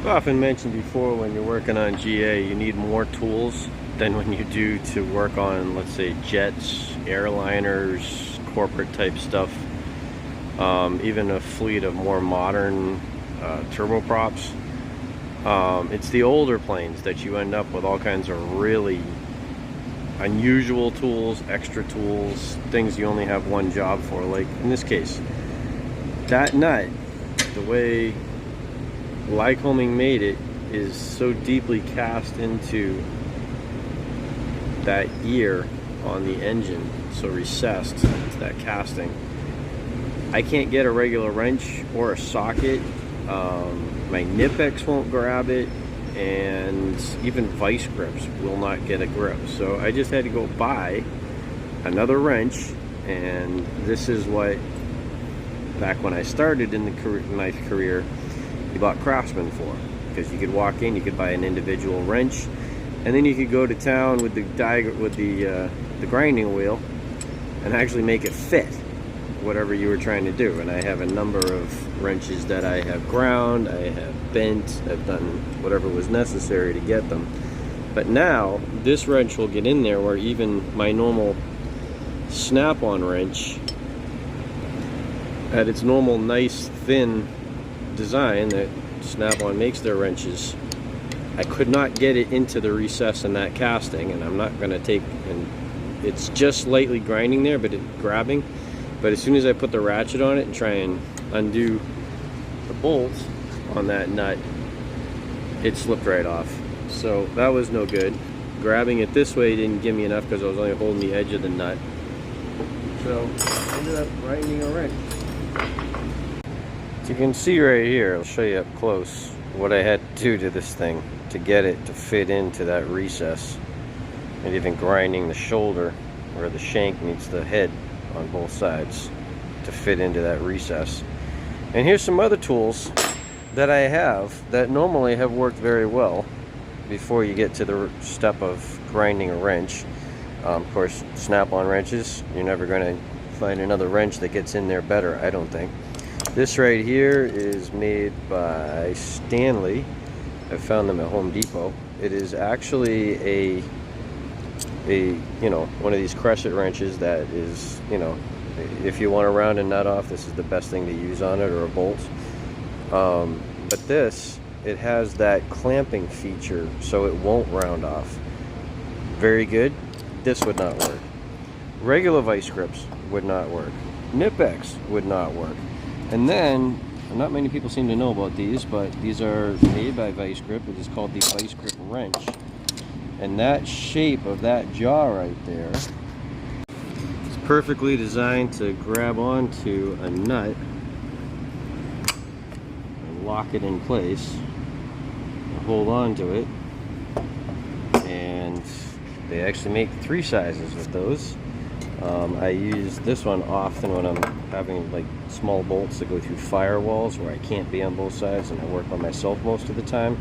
I've often mentioned before, when you're working on GA, you need more tools than when you do to work on, let's say, jets, airliners, corporate type stuff, even a fleet of more modern turboprops. It's the older planes that you end up with all kinds of really unusual tools, extra tools, things you only have one job for. Like in this case, that nut, the way Lycoming made it, is so deeply cast into that ear on the engine, so recessed into that casting. I can't get a regular wrench or a socket. My Nipex won't grab it, and even vice grips will not get a grip. So I just had to go buy another wrench, and this is what, back when I started in my career, you bought Craftsman for, because you could walk in, you could buy an individual wrench, and then you could go to town with the grinding wheel and actually make it fit whatever you were trying to do. And I have a number of wrenches that I have ground, I have bent, I've done whatever was necessary to get them. But now this wrench will get in there where even my normal snap-on wrench, at its normal nice thin design that Snap-on makes their wrenches, I could not get it into the recess in that casting. And I'm not going to take, and it's just lightly grinding there, but it's grabbing. But as soon as I put the ratchet on it and try and undo the bolts on that nut, it slipped right off. So that was no good. Grabbing it this way didn't give me enough because I was only holding the edge of the nut. So I ended up grinding a wrench. You can see right here, I'll show you up close what I had to do to this thing to get it to fit into that recess, and even grinding the shoulder where the shank meets the head on both sides to fit into that recess. And here's some other tools that I have that normally have worked very well before you get to the step of grinding a wrench. Of course, snap-on wrenches, you're never going to find another wrench that gets in there better, I don't think. This right here is made by Stanley. I found them at Home Depot. It is actually a one of these crescent wrenches that is, if you want to round a nut off, this is the best thing to use on it, or a bolt. But this, it has that clamping feature, so it won't round off. Very good. This would not work. Regular vice grips would not work. Nipex would not work. And then, not many people seem to know about these, but these are made by Vice Grip. It is called the Vice Grip wrench. And that shape of that jaw right there is perfectly designed to grab onto a nut and lock it in place and hold on to it. And they actually make 3 sizes with those. I use this one often when I'm having like small bolts that go through firewalls where I can't be on both sides, and I work by myself most of the time.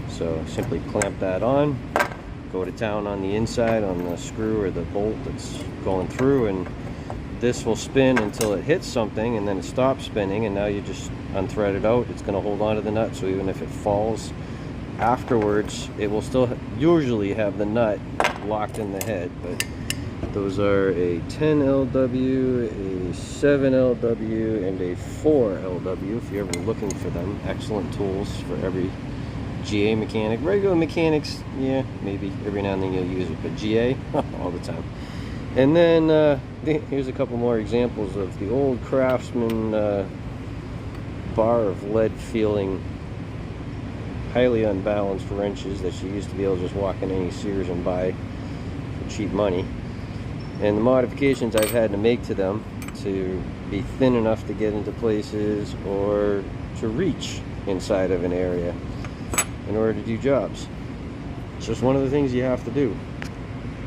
So simply clamp that on, go to town on the inside on the screw or the bolt that's going through, and this will spin until it hits something, and then it stops spinning, and now you just unthread it out. It's going to hold on to the nut, so even if it falls afterwards, it will still usually have the nut locked in the head. But those are a 10 LW, a 7 LW, and a 4 LW if you're ever looking for them. Excellent tools for every GA mechanic. Regular mechanics, yeah, maybe every now and then you'll use it, but GA, all the time. And then here's a couple more examples of the old Craftsman bar of lead feeling, highly unbalanced wrenches that you used to be able to just walk in any Sears and buy for cheap money. And the modifications I've had to make to them to be thin enough to get into places or to reach inside of an area in order to do jobs. It's just one of the things you have to do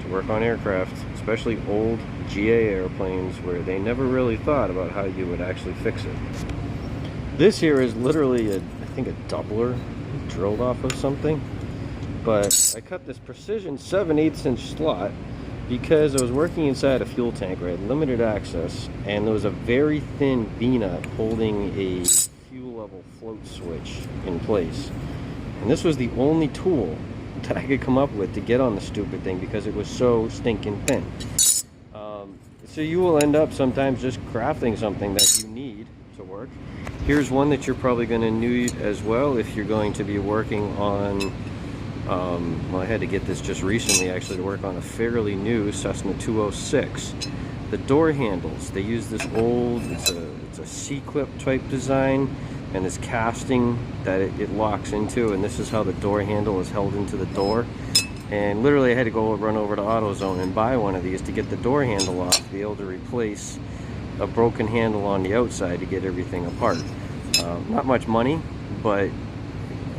to work on aircraft, especially old GA airplanes where they never really thought about how you would actually fix it. This here is literally I think a doubler drilled off of something, but I cut this precision 7/8 inch slot because I was working inside a fuel tank where I had limited access, and there was a very thin V-nut holding a fuel level float switch in place. And this was the only tool that I could come up with to get on the stupid thing because it was so stinking thin. So you will end up sometimes just crafting something that you need to work. Here's one that you're probably going to need as well if you're going to be working on, well, I had to get this just recently actually to work on a fairly new Cessna 206. The door handles, they use this old, it's a C-clip type design, and this casting that it locks into, and this is how the door handle is held into the door. And literally I had to run over to AutoZone and buy one of these to get the door handle off, to be able to replace a broken handle on the outside to get everything apart. Not much money, but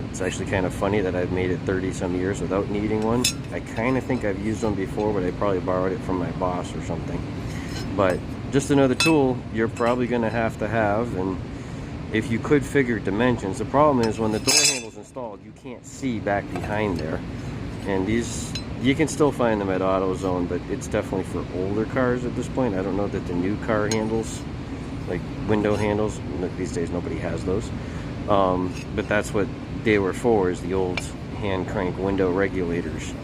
it's actually kind of funny that I've made it 30 some years without needing one. I kind of think I've used one before, but I probably borrowed it from my boss or something. But just another tool you're probably going to have, and if you could figure dimensions. The problem is when the door handle's installed, you can't see back behind there. And these, you can still find them at AutoZone, but it's definitely for older cars at this point. I don't know that the new car handles, like window handles, these days nobody has those. But that's what they were for, is the old hand crank window regulators,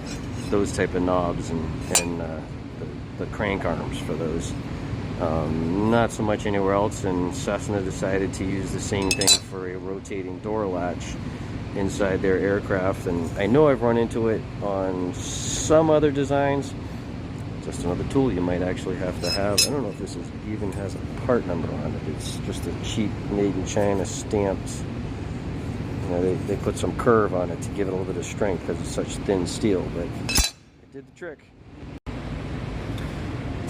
those type of knobs, and the crank arms for those. Not so much anywhere else, and Cessna decided to use the same thing for a rotating door latch inside their aircraft, and I know I've run into it on some other designs. Just another tool you might actually have to have. I don't know if this even has a part number on it. It's just a cheap made in China stamped. You know, they put some curve on it to give it a little bit of strength because it's such thin steel, but it did the trick.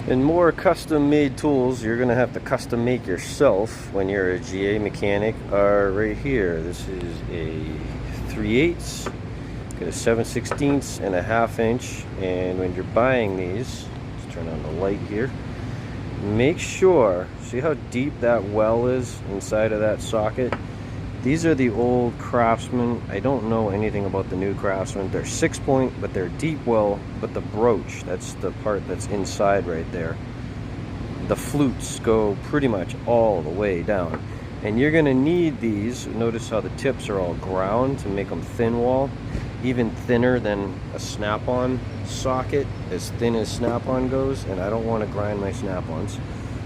And more custom made tools you're going to have to custom make yourself when you're a GA mechanic are right here. This is a 3/8, got a 7/16 and a 1/2 inch. And when you're buying these, let's turn on the light here, make sure, see how deep that well is inside of that socket? These are the old Craftsman. I don't know anything about the new Craftsman. They're 6-point, but they're deep well, but the broach, that's the part that's inside right there. The flutes go pretty much all the way down. And you're gonna need these. Notice how the tips are all ground to make them thin wall, even thinner than a snap-on socket, as thin as snap-on goes, and I don't want to grind my snap-ons.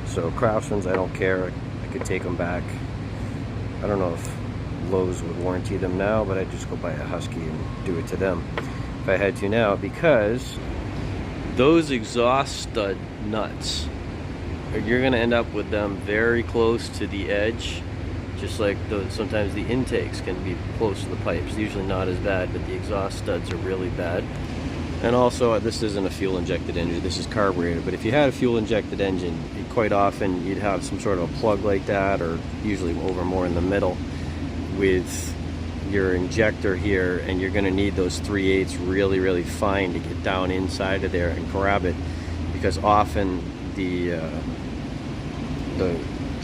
So Craftsman's, I don't care, I could take them back. I don't know if Lowe's would warranty them now, but I'd just go buy a Husky and do it to them if I had to now, because those exhaust stud nuts, you're going to end up with them very close to the edge, just like sometimes the intakes can be close to the pipes. Usually not as bad, but the exhaust studs are really bad. And also, this isn't a fuel injected engine, this is carbureted, but if you had a fuel injected engine, quite often you'd have some sort of a plug like that, or usually over more in the middle with your injector here, and you're going to need those 3/8 really fine to get down inside of there and grab it, because often the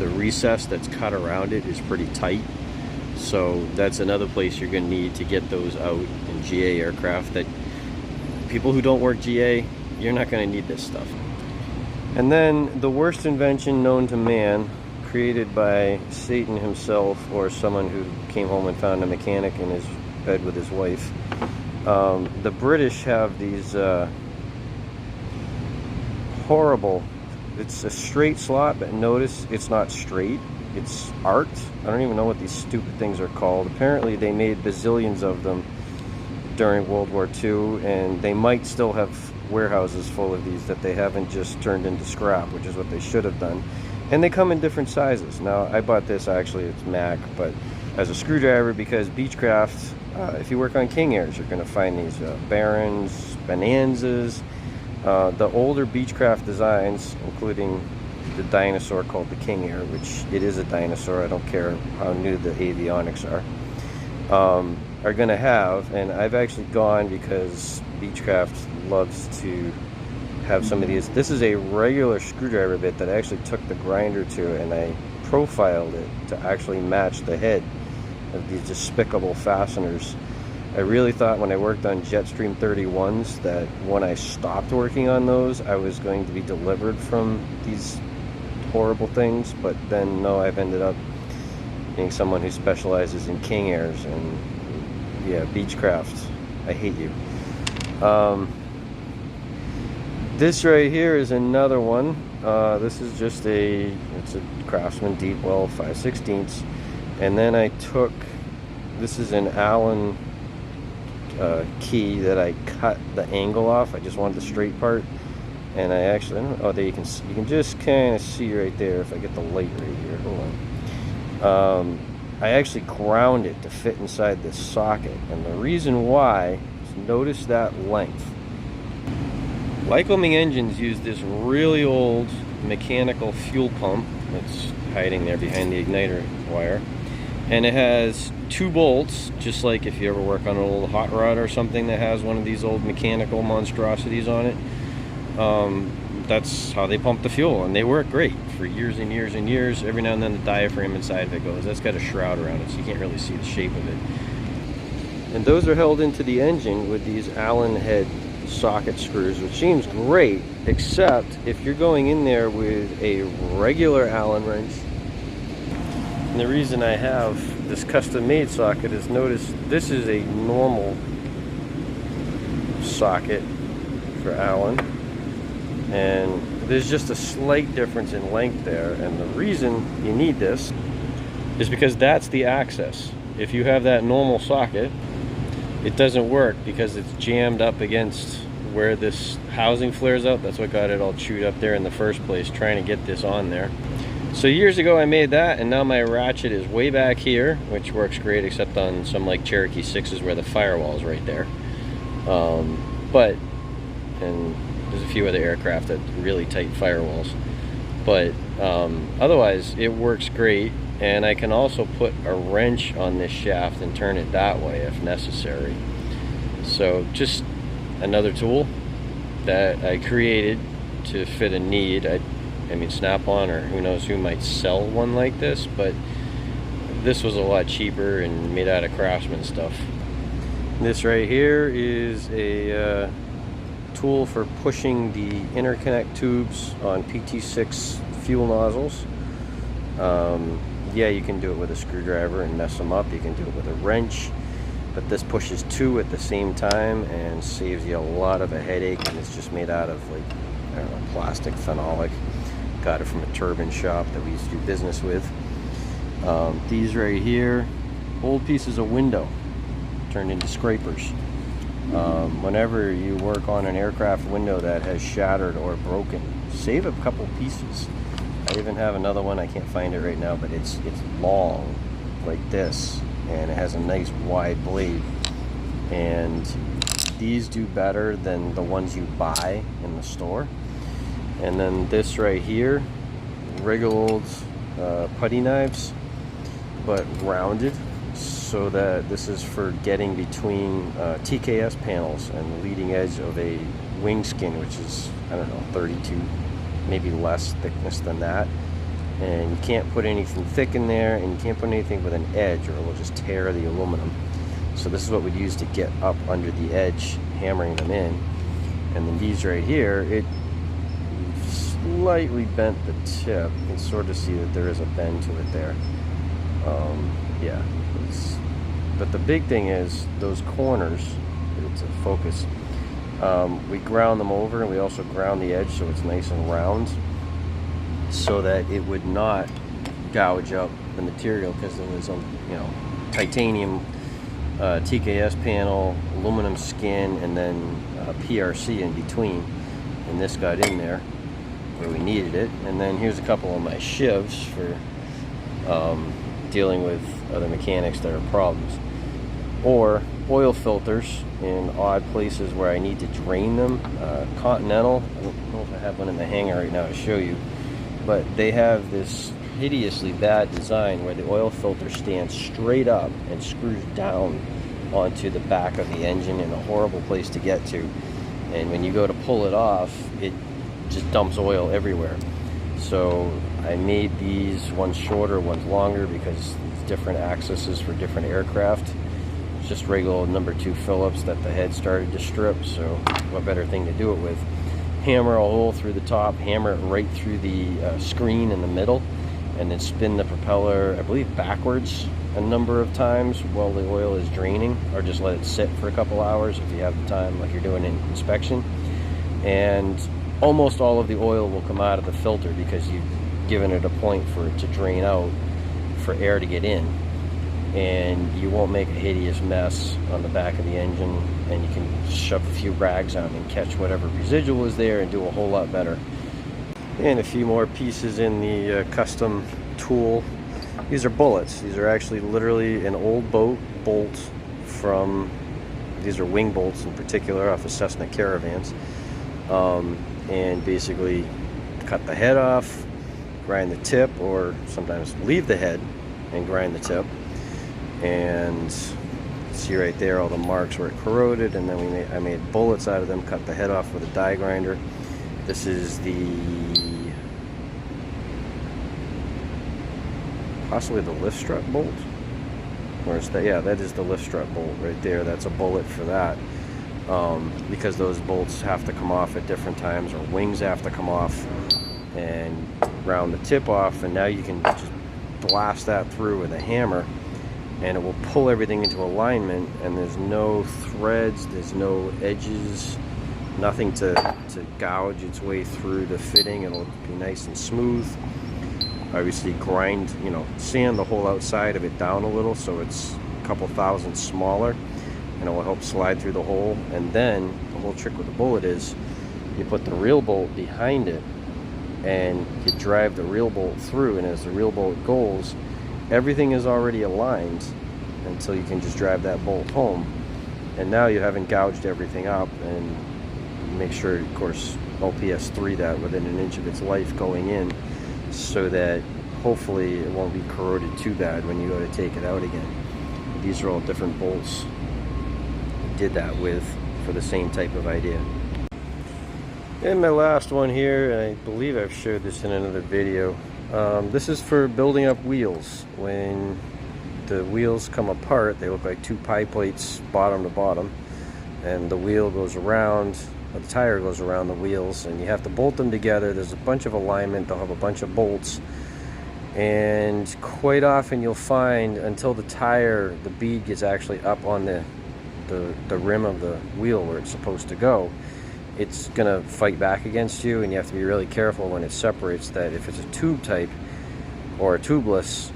recess that's cut around it is pretty tight. So that's another place you're going to need to get those out in GA aircraft. That people who don't work GA, you're not going to need this stuff. And then the worst invention known to man, created by Satan himself, or someone who came home and found a mechanic in his bed with his wife. The British have these horrible, it's a straight slot, but notice it's not straight, it's arced. I don't even know what these stupid things are called. Apparently they made bazillions of them during World War II, and they might still have warehouses full of these that they haven't just turned into scrap, which is what they should have done. And they come in different sizes. Now, I bought this, actually, it's Mac, but as a screwdriver, because Beechcraft, if you work on King Airs, you're going to find these Barons, Bonanzas, the older Beechcraft designs, including the dinosaur called the King Air, which it is a dinosaur, I don't care how new the avionics are going to have. And I've actually gone, because Beechcraft loves to have some of these. This is a regular screwdriver bit that I actually took the grinder to, and I profiled it to actually match the head of these despicable fasteners. I really thought when I worked on Jetstream 31s that when I stopped working on those, I was going to be delivered from these horrible things, but then no, I've ended up being someone who specializes in King Airs, and Yeah, Beechcraft. I hate you. This right here is another one. This is just it's a Craftsman deep well 5/16, and then I took, this is an Allen key that I cut the angle off. I just wanted the straight part, and I actually, oh, there you can just kind of see right there if I get the light right here. Hold on. I actually ground it to fit inside this socket, and the reason why is, notice that length. Lycoming engines use this really old mechanical fuel pump that's hiding there behind the igniter wire, and it has 2 bolts, just like if you ever work on an old hot rod or something that has one of these old mechanical monstrosities on it. That's how they pump the fuel, and they work great for years and years and years. Every now and then the diaphragm inside of it goes. That's got a shroud around it, so you can't really see the shape of it. And those are held into the engine with these Allen head socket screws, which seems great, except if you're going in there with a regular Allen wrench. And the reason I have this custom made socket is, notice this is a normal socket for Allen, and there's just a slight difference in length there, and the reason you need this is because that's the access. If you have that normal socket, it doesn't work because it's jammed up against where this housing flares out. That's what got it all chewed up there in the first place, trying to get this on there. So years ago I made that, and now my ratchet is way back here, which works great except on some like Cherokee 6s where the firewall is right there. And there's a few other aircraft that really tight firewalls, but otherwise it works great. And I can also put a wrench on this shaft and turn it that way if necessary. So just another tool that I created to fit a need. I mean, Snap-on or who knows who might sell one like this, but this was a lot cheaper and made out of Craftsman stuff. This right here is a tool for pushing the interconnect tubes on PT6 fuel nozzles. Yeah, you can do it with a screwdriver and mess them up. You can do it with a wrench, but this pushes 2 at the same time and saves you a lot of a headache. And it's just made out of, like, I don't know, plastic phenolic. Got it from a turbine shop that we used to do business with. These right here, old pieces of window turned into scrapers. Whenever you work on an aircraft window that has shattered or broken, save a couple pieces. I even have another one, I can't find it right now, but it's long like this, and it has a nice wide blade, and these do better than the ones you buy in the store. And then this right here, regular old putty knives, but rounded, so that this is for getting between TKS panels and the leading edge of a wing skin, which is, I don't know, 32, maybe less thickness than that. And you can't put anything thick in there, and you can't put anything with an edge or it will just tear the aluminum. So this is what we'd use to get up under the edge, hammering them in. And then these right here, it slightly bent the tip. You can sort of see that there is a bend to it there. Yeah, but the big thing is those corners. It's a focus. We ground them over, and we also ground the edge so it's nice and round, so that it would not gouge up the material, because there was a, you know, titanium TKS panel, aluminum skin, and then PRC in between, and this got in there where we needed it. And then here's a couple of my shivs for dealing with other mechanics that are problems, or oil filters in odd places where I need to drain them. Continental, I don't know if I have one in the hangar right now to show you, but they have this hideously bad design where the oil filter stands straight up and screws down onto the back of the engine, in a horrible place to get to. And when you go to pull it off, it just dumps oil everywhere. So I made these, ones shorter, ones longer, because it's different accesses for different aircraft. It's just regular number 2 Phillips that the head started to strip, so what better thing to do it with? Hammer a hole through the top, hammer it right through the screen in the middle, and then spin the propeller, I believe, backwards a number of times while the oil is draining, or just let it sit for a couple hours if you have the time, like you're doing an inspection. And almost all of the oil will come out of the filter because you've given it a point for it to drain out, for air to get in, and you won't make a hideous mess on the back of the engine, and you can shove a few rags on and catch whatever residual is there and do a whole lot better. And a few more pieces in the custom tool. These are bullets. These are actually literally an old boat bolt from, these are wing bolts in particular off of Cessna Caravans. And basically cut the head off, grind the tip, or sometimes leave the head and grind the tip. And see right there all the marks where it corroded, and then I made bullets out of them, cut the head off with a die grinder. This is possibly the lift strut bolt. Where's that? Yeah, that is the lift strut bolt right there. That's a bullet for that. Because those bolts have to come off at different times, or wings have to come off, and round the tip off, and now you can just blast that through with a hammer, and it will pull everything into alignment, and there's no threads, there's no edges, nothing to gouge its way through the fitting. It'll be nice and smooth. Obviously grind, sand the whole outside of it down a little so it's a couple thousandths smaller, and it will help slide through the hole. And then the whole trick with the bullet is you put the real bolt behind it and you drive the real bolt through, and as the real bolt goes, everything is already aligned until you can just drive that bolt home, and now you haven't gouged everything up. And make sure, of course, LPS 3 that within an inch of its life going in, so that hopefully it won't be corroded too bad when you go to take it out again. These are all different bolts I did that with for the same type of idea. And my last one here, and I believe I've showed this in another video, this is for building up wheels. When the wheels come apart, they look like two pie plates bottom to bottom, and the wheel goes around, the tire goes around the wheels, and you have to bolt them together. There's a bunch of alignment, they'll have a bunch of bolts, and quite often you'll find, until the tire, the bead gets actually up on the rim of the wheel where it's supposed to go, it's gonna fight back against you, and you have to be really careful when it separates, that if it's a tube type or a tubeless,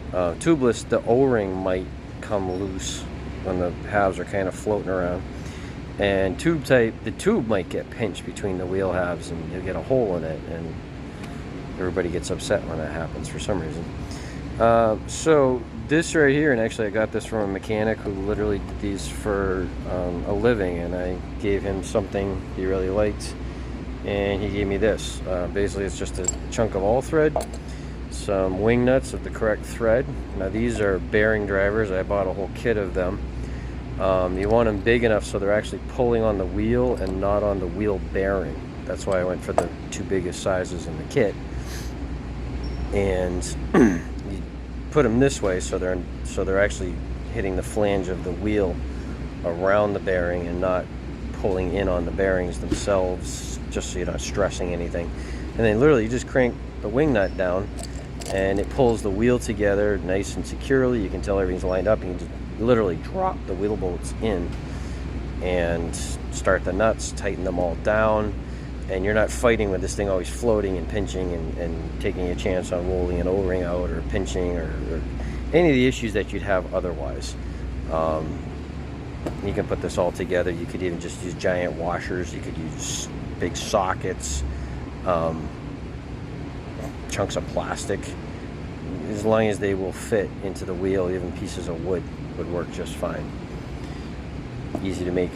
the O-ring might come loose when the halves are kind of floating around. And tube type, the tube might get pinched between the wheel halves, and you'll get a hole in it, and everybody gets upset when that happens for some reason. So this right here, and actually I got this from a mechanic who literally did these for a living, and I gave him something he really liked, and he gave me this. Basically it's just a chunk of all thread, some wing nuts of the correct thread. Now these are bearing drivers. I bought a whole kit of them. You want them big enough so they're actually pulling on the wheel and not on the wheel bearing. That's why I went for the two biggest sizes in the kit. And you put them this way so they're actually hitting the flange of the wheel around the bearing and not pulling in on the bearings themselves, just so you're not stressing anything. And then literally you just crank the wing nut down and it pulls the wheel together nice and securely. You can tell everything's lined up, and you can just literally drop the wheel bolts in and start the nuts, tighten them all down, and you're not fighting with this thing always floating and pinching and taking a chance on rolling an O-ring out or pinching or any of the issues that you'd have otherwise. You can put this all together. You could even just use giant washers. You could use big sockets, chunks of plastic. As long as they will fit into the wheel, even pieces of wood would work just fine. Easy to make.